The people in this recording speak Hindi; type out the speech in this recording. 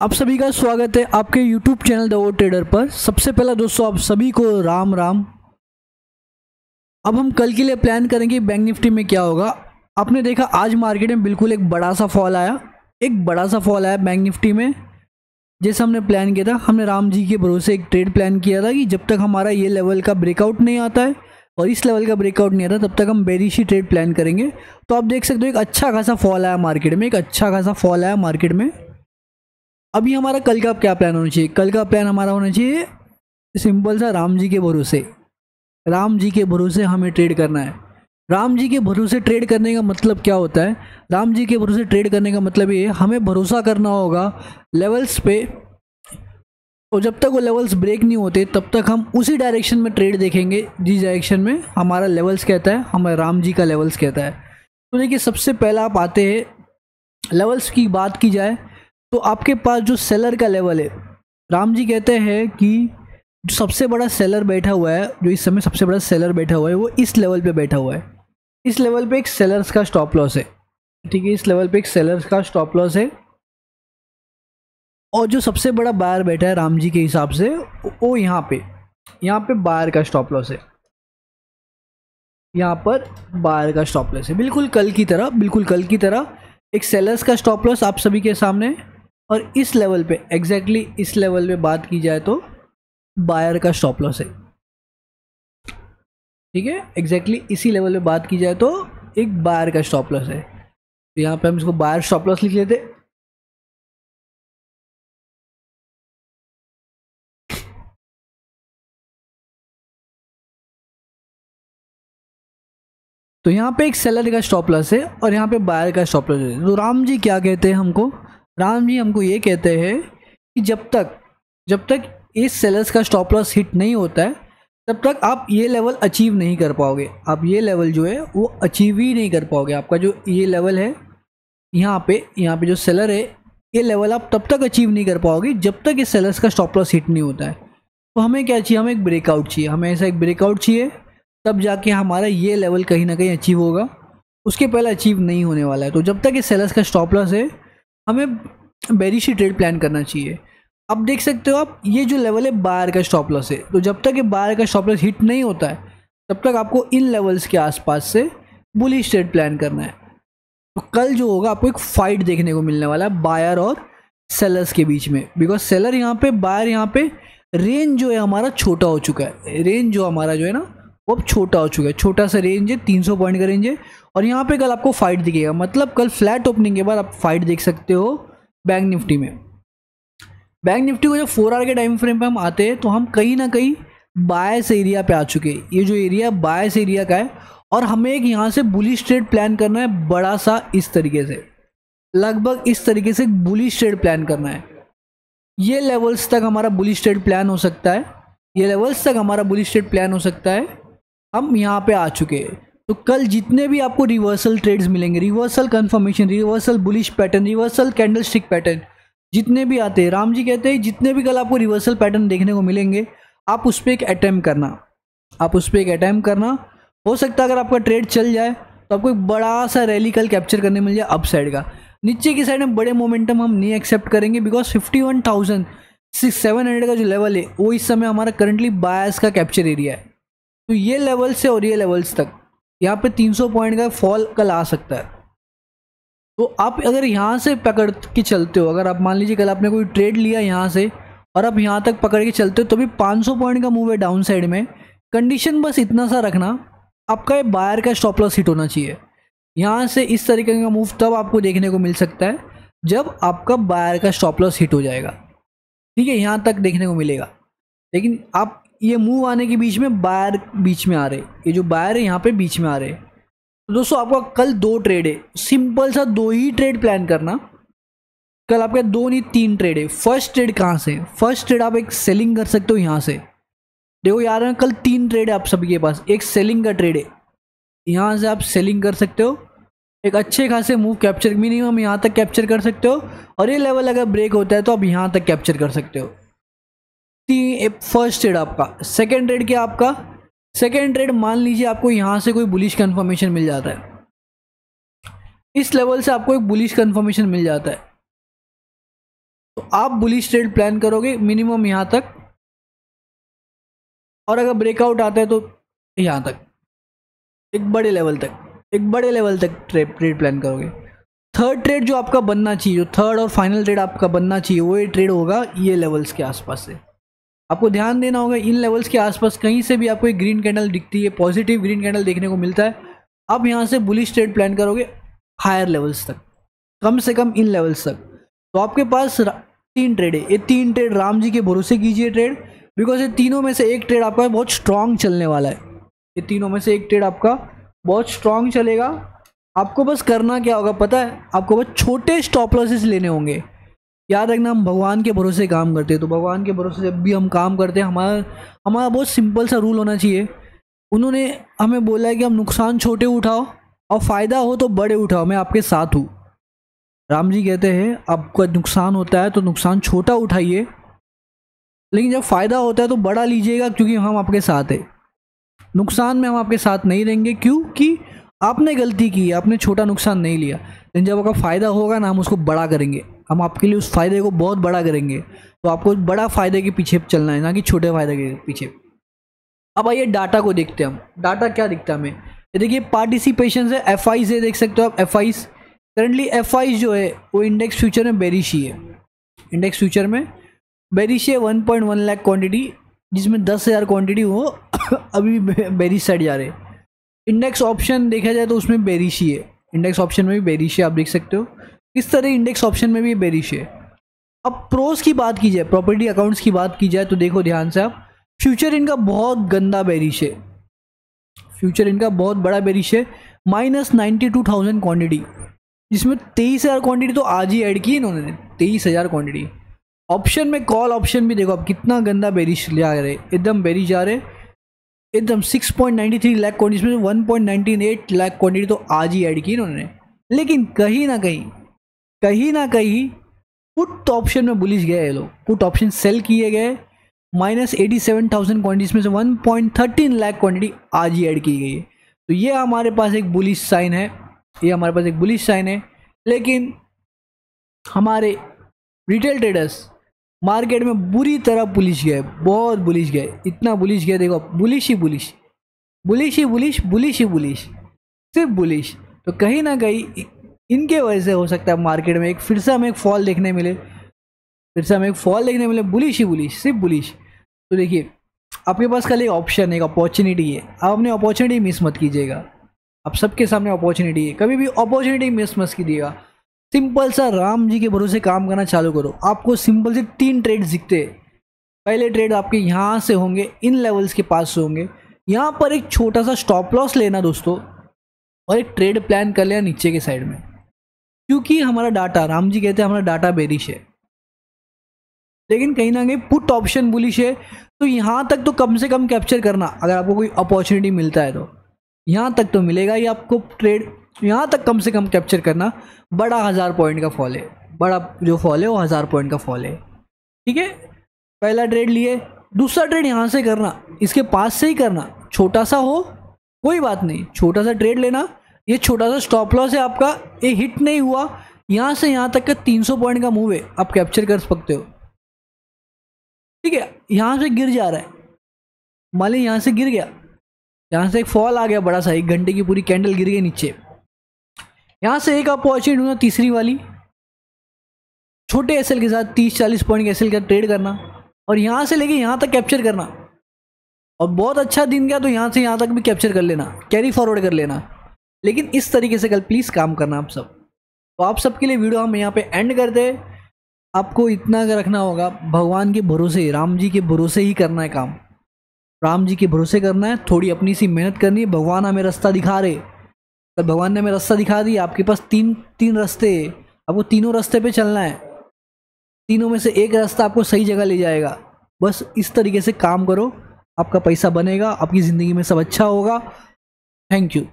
आप सभी का स्वागत है आपके YouTube channel the O trader पर। सबसे पहला दोस्तों आप सभी को राम राम। अब हम कल के लिए प्लान करेंगे बैंक निफ्टी में क्या होगा। आपने देखा आज मार्केट में बिल्कुल एक बड़ा सा फॉल आया बैंक निफ्टी में। जैसे हमने प्लान किया था, हमने राम जी के भरोसे एक ट्रेड प्लान किया था कि जब तक हमारा ये लेवल का ब्रेकआउट नहीं आता है और इस लेवल का ब्रेकआउट नहीं आता तब तक हम बेरिश ही ट्रेड प्लान करेंगे। तो आप देख सकते हो एक अच्छा खासा फॉल आया मार्केट में, अभी हमारा कल का क्या प्लान होना चाहिए। कल का प्लान हमारा होना चाहिए सिंपल सा, राम जी के भरोसे हमें ट्रेड करना है। राम जी के भरोसे ट्रेड करने का मतलब क्या होता है? राम जी के भरोसे ट्रेड करने का मतलब ये हमें भरोसा करना होगा लेवल्स पे, और जब तक वो लेवल्स ब्रेक नहीं होते तब तक हम उसी डायरेक्शन में ट्रेड देखेंगे जिस डायरेक्शन में हमारा लेवल्स कहता है, हमारा राम जी का लेवल्स कहता है। तो देखिए सबसे पहला आप आते हैं, लेवल्स की बात की जाए तो आपके पास जो सेलर का लेवल है, राम जी कहते हैं कि जो सबसे बड़ा सेलर बैठा हुआ है, जो इस समय सबसे बड़ा सेलर बैठा हुआ है वो इस लेवल पे बैठा हुआ है। इस लेवल पे एक सेलर्स का स्टॉप लॉस है, ठीक है, इस लेवल पे एक सेलर्स का स्टॉप लॉस है। और जो सबसे बड़ा बायर बैठा है राम जी के हिसाब से वो यहाँ पे बायर का स्टॉप लॉस है, यहाँ पर बायर का स्टॉप लॉस है। बिल्कुल कल की तरह एक सेलर्स का स्टॉप लॉस आप सभी के सामने, और इस लेवल पे एग्जैक्टली इस लेवल पे बात की जाए तो बायर का स्टॉप लॉस है, ठीक है, एग्जैक्टली इसी लेवल पे बात की जाए तो एक बायर का स्टॉप लॉस है। तो यहाँ पे हम इसको बायर स्टॉप लॉस लिख लेते। तो यहाँ पे एक सेलर का स्टॉप लॉस है और यहाँ पे बायर का स्टॉप लॉस है। तो राम जी क्या कहते हैं हमको? राम जी हमको ये कहते हैं कि जब तक इस सेलर्स का स्टॉप लॉस हिट नहीं होता है तब तक आप ये लेवल अचीव नहीं कर पाओगे। आप ये लेवल जो है वो अचीव ही नहीं कर पाओगे। आपका जो ये लेवल है यहाँ पे जो सेलर है, ये लेवल आप तब तक अचीव नहीं कर पाओगे जब तक इस सेलर्स का स्टॉप लॉस हिट नहीं होता है। तो हमें क्या चाहिए? हमें एक ब्रेकआउट चाहिए, हमें ऐसा एक ब्रेकआउट चाहिए, तब जाके हमारा ये लेवल कहीं ना कहीं अचीव होगा। उसके पहले अचीव नहीं होने वाला है। तो जब तक ये सेलर्स का स्टॉप लॉस है हमें बेरिश ट्रेड प्लान करना चाहिए। अब देख सकते हो आप, ये जो लेवल है बायर का स्टॉप लॉस है, तो जब तक ये बायर का स्टॉप लॉस हिट नहीं होता है तब तक आपको इन लेवल्स के आसपास से बुलिश ट्रेड प्लान करना है। तो कल जो होगा आपको एक फाइट देखने को मिलने वाला है बायर और सेलर्स के बीच में, बिकॉज सेलर यहाँ पे, बायर यहाँ पे, रेंज जो है हमारा छोटा हो चुका है। रेंज जो हमारा जो है ना वो अब छोटा हो चुका है, छोटा सा रेंज है, 300 पॉइंट का रेंज है। और यहाँ पे कल आपको फाइट दिखेगा, मतलब कल फ्लैट ओपनिंग के बाद आप फाइट देख सकते हो बैंक निफ्टी में। बैंक निफ्टी को जब 4 आवर के टाइम फ्रेम पे हम आते हैं तो हम कहीं ना कहीं बायस एरिया पे आ चुके हैं। ये जो एरिया बायस एरिया का है और हमें एक यहाँ से बुलिश ट्रेड प्लान करना है, बड़ा सा इस तरीके से, लगभग इस तरीके से बुलिश ट्रेड प्लान करना है। ये लेवल्स तक हमारा बुलिश ट्रेड प्लान हो सकता है, ये लेवल्स तक हमारा बुलिश ट्रेड प्लान हो सकता है। हम यहाँ पे आ चुके हैं। तो कल जितने भी आपको रिवर्सल ट्रेड्स मिलेंगे, reversal confirmation, reversal bullish pattern, reversal candlestick pattern, जितने भी आते हैं, राम जी कहते हैं जितने भी कल आपको रिवर्सल पैटर्न देखने को मिलेंगे आप उस पर एक अटैम्प्ट करना। हो सकता है अगर आपका ट्रेड चल जाए तो आपको एक बड़ा सा रैली कल कैप्चर करने मिल जाए अप साइड का। नीचे की साइड में बड़े मोमेंटम हम नहीं एक्सेप्ट करेंगे, बिकॉज 51,700 का जो लेवल है वो इस समय हमारा करंटली बायस का कैप्चर एरिया है। तो ये लेवल से और ये लेवल्स तक यहाँ पे 300 पॉइंट का फॉल कल आ सकता है। तो आप अगर यहाँ से पकड़ के चलते हो, अगर आप मान लीजिए कल आपने कोई ट्रेड लिया यहाँ से और आप यहाँ तक पकड़ के चलते हो तो भी 500 पॉइंट का मूव है डाउन साइड में। कंडीशन बस इतना सा रखना, आपका ये बायर का स्टॉप लॉस हिट होना चाहिए। यहाँ से इस तरीके का मूव तब आपको देखने को मिल सकता है जब आपका बायर का स्टॉप लॉस हिट हो जाएगा, ठीक है, यहाँ तक देखने को मिलेगा। लेकिन आप ये मूव आने के बीच में बायर बीच में आ रहे, ये जो बायर है यहाँ पे बीच में आ रहे। तो दोस्तों आपका कल 2 ट्रेड है, सिंपल सा 2 ही ट्रेड प्लान करना। कल आपका 2 नहीं 3 ट्रेड है। फर्स्ट ट्रेड कहाँ से? फर्स्ट ट्रेड आप एक सेलिंग कर सकते हो यहाँ से। देखो यार कल 3 ट्रेड है आप सभी के पास। एक सेलिंग का ट्रेड है, यहाँ से आप सेलिंग कर सकते हो, एक अच्छे खासे मूव कैप्चर, मिनिमम यहाँ तक कैप्चर कर सकते हो, और ये लेवल अगर ब्रेक होता है तो आप यहाँ तक कैप्चर कर सकते हो। फर्स्ट ट्रेड आपका। सेकेंड ट्रेड क्या आपका? सेकेंड ट्रेड मान लीजिए आपको यहाँ से कोई बुलिश कंफर्मेशन मिल जाता है, इस लेवल से आपको एक बुलिश कंफर्मेशन मिल जाता है, तो आप बुलिश ट्रेड प्लान करोगे मिनिमम यहाँ तक, और अगर ब्रेकआउट आता है तो यहाँ तक, एक बड़े लेवल तक ट्रेड प्लान करोगे। थर्ड ट्रेड जो आपका बनना चाहिए, जो थर्ड और फाइनल ट्रेड आपका बनना चाहिए, वो ये ट्रेड होगा ये लेवल्स के आसपास से। आपको ध्यान देना होगा इन लेवल्स के आसपास कहीं से भी आपको एक ग्रीन कैंडल दिखती है, पॉजिटिव ग्रीन कैंडल देखने को मिलता है, आप यहाँ से बुलिश ट्रेड प्लान करोगे हायर लेवल्स तक, कम से कम इन लेवल्स तक। तो आपके पास 3 ट्रेड है, ये 3 ट्रेड राम जी के भरोसे कीजिए ट्रेड, बिकॉज ये तीनों में से एक ट्रेड आपका बहुत स्ट्रांग चलने वाला है। ये तीनों में से एक ट्रेड आपका बहुत स्ट्रांग चलेगा। आपको बस करना क्या होगा पता है, आपको बस छोटे स्टॉप लॉसेस लेने होंगे। याद रखना हम भगवान के भरोसे काम करते हैं, तो भगवान के भरोसे जब भी हम काम करते हैं हमारा बहुत सिंपल सा रूल होना चाहिए। उन्होंने हमें बोला है कि हम नुकसान छोटे उठाओ और फ़ायदा हो तो बड़े उठाओ, मैं आपके साथ हूँ। राम जी कहते हैं आपको नुकसान होता है तो नुकसान छोटा उठाइए, लेकिन जब फ़ायदा होता है तो बड़ा लीजिएगा, क्योंकि हम आपके साथ हैं। नुकसान में हम आपके साथ नहीं रहेंगे क्योंकि आपने गलती की, आपने छोटा नुकसान नहीं लिया, लेकिन जब आपका फ़ायदा होगा ना हम उसको बड़ा करेंगे, हम आपके लिए उस फ़ायदे को बहुत बड़ा करेंगे। तो आपको बड़ा फ़ायदे के पीछे चलना है, ना कि छोटे फ़ायदे के पीछे। अब आइए डाटा को देखते हैं हम। डाटा क्या दिखता है हमें, ये देखिए पार्टिसिपेशन है, FIs है, देख सकते हो आप FIs। करंटली FIs जो है वो इंडेक्स फ्यूचर में बेरिश ही है, इंडेक्स फ्यूचर में बेरिश है। 1.1 लाख क्वान्टिटी, जिसमें 10,000 क्वान्टिटी वो अभी बेरिश साइड जा रहे हैं। इंडेक्स ऑप्शन देखा जाए तो उसमें बेरिश ही है, इंडेक्स ऑप्शन में भी बेरिश है, आप देख सकते हो इस तरह इंडेक्स ऑप्शन में भी बेरिश है। अब प्रोस की बात की जाए, प्रॉपर्टी अकाउंट्स की बात की जाए तो देखो ध्यान से आप, फ्यूचर इनका बहुत गंदा बेरिश है, फ्यूचर इनका बहुत बड़ा बेरिश है। -92,000 क्वान्टिटी, जिसमें 23,000 क्वान्टिटी तो आज ही ऐड की इन्होंने, 23,000 क्वान्टिटी। ऑप्शन में कॉल ऑप्शन भी देखो आप कितना गंदा बेरिश ले आ रहे, एकदम बेरिश जा रहे एकदम। 6.93 लाख क्वान्टिटी, इसमें 1.98 लाख क्वान्टिटी तो आज ही ऐड की इन्होंने। लेकिन कहीं ना कहीं पुट ऑप्शन में बुलिश गए ये लोग, पुट ऑप्शन सेल किए गए। -87,000 क्वान्टिटीज में से 1.13 लाख क्वान्टिटी आज ही ऐड की गई है। तो ये हमारे पास एक बुलिश साइन है, ये हमारे पास एक बुलिश साइन है। लेकिन हमारे रिटेल ट्रेडर्स मार्केट में बुरी तरह बुलिश गए, बहुत बुलिश गए, इतना बुलिश गए देखो, बुलिश ही बुलिश, बुलिश ही बुलिश, बुलिश ही बुलिश, सिर्फ बुलिश। तो कहीं ना कहीं इनके वजह से हो सकता है मार्केट में एक फिर से हमें एक फॉल देखने मिले, बुलिश ही बुलिश, सिर्फ बुलिश। तो देखिए आपके पास कल एक ऑप्शन है, एक अपॉर्चुनिटी है, आप अपनी अपॉर्चुनिटी मिस मत कीजिएगा। आप सबके सामने अपॉर्चुनिटी है, कभी भी अपॉर्चुनिटी मिस मत कीजिएगा। सिंपल सा राम जी के भरोसे काम करना चालू करो। आपको सिंपल से 3 ट्रेड्स दिखते हैं। पहले ट्रेड आपके यहाँ से होंगे, इन लेवल्स के पास से होंगे, यहाँ पर एक छोटा सा स्टॉप लॉस लेना दोस्तों, और एक ट्रेड प्लान कर लेना नीचे के साइड में, क्योंकि हमारा डाटा, राम जी कहते हैं हमारा डाटा बेरिश है। लेकिन कहीं ना कहीं पुट ऑप्शन बुलिश है, तो यहाँ तक तो कम से कम कैप्चर करना, अगर आपको कोई अपॉर्चुनिटी मिलता है तो यहाँ तक तो मिलेगा ही आपको ट्रेड, यहाँ तक कम से कम कैप्चर करना। बड़ा 1000 पॉइंट का फॉल है, बड़ा जो फॉल है वो 1000 पॉइंट का फॉल है, ठीक है। पहला ट्रेड लिए, दूसरा ट्रेड यहाँ से करना, इसके पास से ही करना, छोटा सा हो कोई बात नहीं, छोटा सा ट्रेड लेना। ये छोटा सा स्टॉप लॉस है आपका, ये हिट नहीं हुआ, यहाँ से यहाँ तक का 300 पॉइंट का मूव है, आप कैप्चर कर सकते हो, ठीक है। यहाँ से गिर जा रहा है, मान ली यहाँ से गिर गया, यहाँ से एक फॉल आ गया बड़ा सा, 1 घंटे की पूरी कैंडल गिर गई नीचे। यहाँ से एक अपॉर्चुनिटी होना, तीसरी वाली छोटे एसएल के साथ 30-40 पॉइंट के एसएल का ट्रेड करना, और यहाँ से लेके यहाँ तक कैप्चर करना, और बहुत अच्छा दिन गया तो यहाँ से यहाँ तक भी कैप्चर कर लेना, कैरी फॉरवर्ड कर लेना। लेकिन इस तरीके से कल प्लीज़ काम करना आप सब। तो आप सबके लिए वीडियो हम यहाँ पे एंड करते हैं। आपको इतना रखना होगा, भगवान के भरोसे, राम जी के भरोसे ही करना है काम, राम जी के भरोसे करना है, थोड़ी अपनी सी मेहनत करनी है। भगवान हमें रास्ता दिखा रहे, तो भगवान ने हमें रास्ता दिखा दिया। आपके पास तीन रास्ते, आपको तीनों रास्ते पे चलना है, तीनों में से एक रास्ता आपको सही जगह ले जाएगा। बस इस तरीके से काम करो, आपका पैसा बनेगा, आपकी ज़िंदगी में सब अच्छा होगा। Thank you.